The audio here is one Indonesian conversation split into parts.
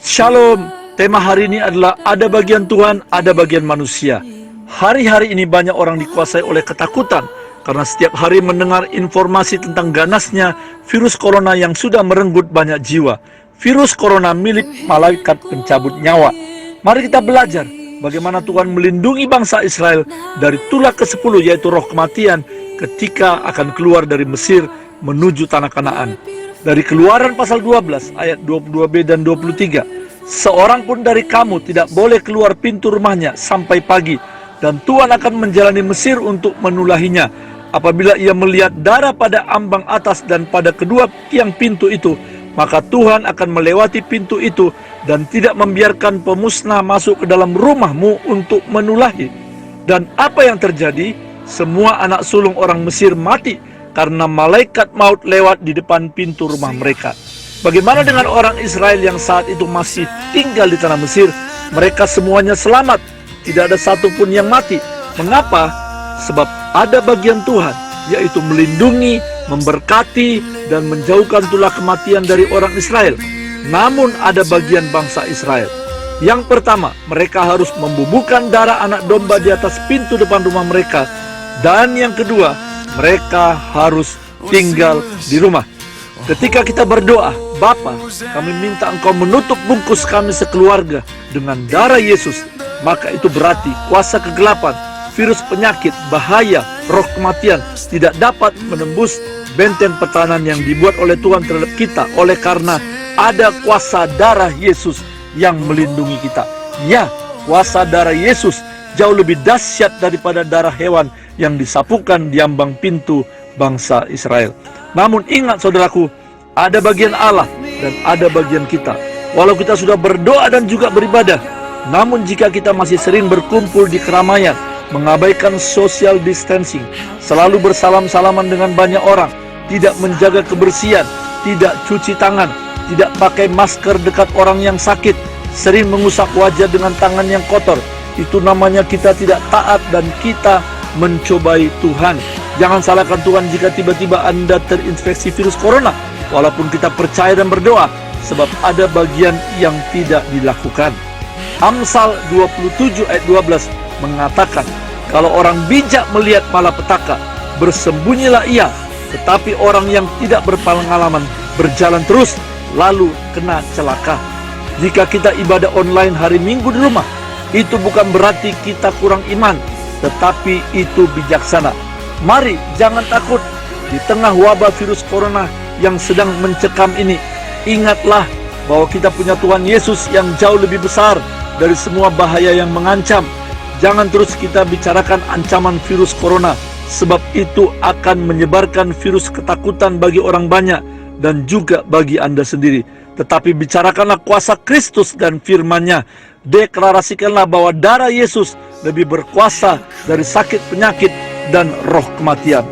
Shalom, tema hari ini adalah ada bagian Tuhan, ada bagian manusia. Hari-hari ini banyak orang dikuasai oleh ketakutan karena setiap hari mendengar informasi tentang ganasnya virus corona yang sudah merenggut banyak jiwa. Virus corona milik malaikat pencabut nyawa. Mari kita belajar bagaimana Tuhan melindungi bangsa Israel dari tulah ke-10 yaitu roh kematian ketika akan keluar dari Mesir menuju tanah Kanaan. Dari Keluaran pasal 12 ayat 22b dan 23. Seorang pun dari kamu tidak boleh keluar pintu rumahnya sampai pagi, dan Tuhan akan menjalani Mesir untuk menulahinya. Apabila ia melihat darah pada ambang atas dan pada kedua tiang pintu itu, maka Tuhan akan melewati pintu itu dan tidak membiarkan pemusnah masuk ke dalam rumahmu untuk menulahi. Dan apa yang terjadi? Semua anak sulung orang Mesir mati karena malaikat maut lewat di depan pintu rumah mereka. Bagaimana dengan orang Israel yang saat itu masih tinggal di tanah Mesir? Mereka semuanya selamat, tidak ada satupun yang mati. Mengapa? Sebab ada bagian Tuhan, yaitu melindungi, memberkati, dan menjauhkan tulah kematian dari orang Israel. Namun ada bagian bangsa Israel. Yang pertama, mereka harus membubuhkan darah anak domba di atas pintu depan rumah mereka. Dan yang kedua, mereka harus tinggal di rumah. Ketika kita berdoa, Bapa, kami minta Engkau menutup bungkus kami sekeluarga dengan darah Yesus, maka itu berarti kuasa kegelapan, virus penyakit, bahaya, roh kematian tidak dapat menembus benteng pertahanan yang dibuat oleh Tuhan terhadap kita, oleh karena ada kuasa darah Yesus yang melindungi kita. Ya, kuasa darah Yesus jauh lebih dahsyat daripada darah hewan yang disapukan di ambang pintu bangsa Israel. Namun ingat saudaraku, ada bagian Allah dan ada bagian kita. Walau kita sudah berdoa dan juga beribadah, namun jika kita masih sering berkumpul di keramaian, mengabaikan social distancing, selalu bersalam-salaman dengan banyak orang, tidak menjaga kebersihan, tidak cuci tangan, tidak pakai masker dekat orang yang sakit, sering mengusap wajah dengan tangan yang kotor, itu namanya kita tidak taat dan kita mencobai Tuhan. Jangan salahkan Tuhan jika tiba-tiba Anda terinfeksi virus corona, walaupun kita percaya dan berdoa, sebab ada bagian yang tidak dilakukan. Amsal 27 ayat 12 mengatakan, kalau orang bijak melihat malapetaka, bersembunyilah ia, tetapi orang yang tidak berpengalaman berjalan terus, lalu kena celaka. Jika kita ibadah online hari Minggu di rumah, itu bukan berarti kita kurang iman, tetapi itu bijaksana. Mari jangan takut di tengah wabah virus corona yang sedang mencekam ini. Ingatlah bahwa kita punya Tuhan Yesus yang jauh lebih besar dari semua bahaya yang mengancam. Jangan terus kita bicarakan ancaman virus corona, sebab itu akan menyebarkan virus ketakutan bagi orang banyak dan juga bagi Anda sendiri. Tetapi bicarakanlah kuasa Kristus dan firman-Nya. Deklarasikanlah bahwa darah Yesus lebih berkuasa dari sakit penyakit dan roh kematian.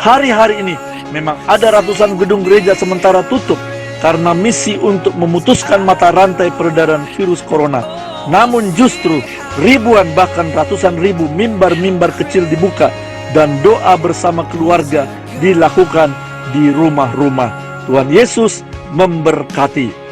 Hari-hari ini memang ada ratusan gedung gereja sementara tutup karena misi untuk memutuskan mata rantai peredaran virus corona. Namun justru ribuan bahkan ratusan ribu mimbar-mimbar kecil dibuka dan doa bersama keluarga dilakukan di rumah-rumah. Tuhan Yesus memberkati.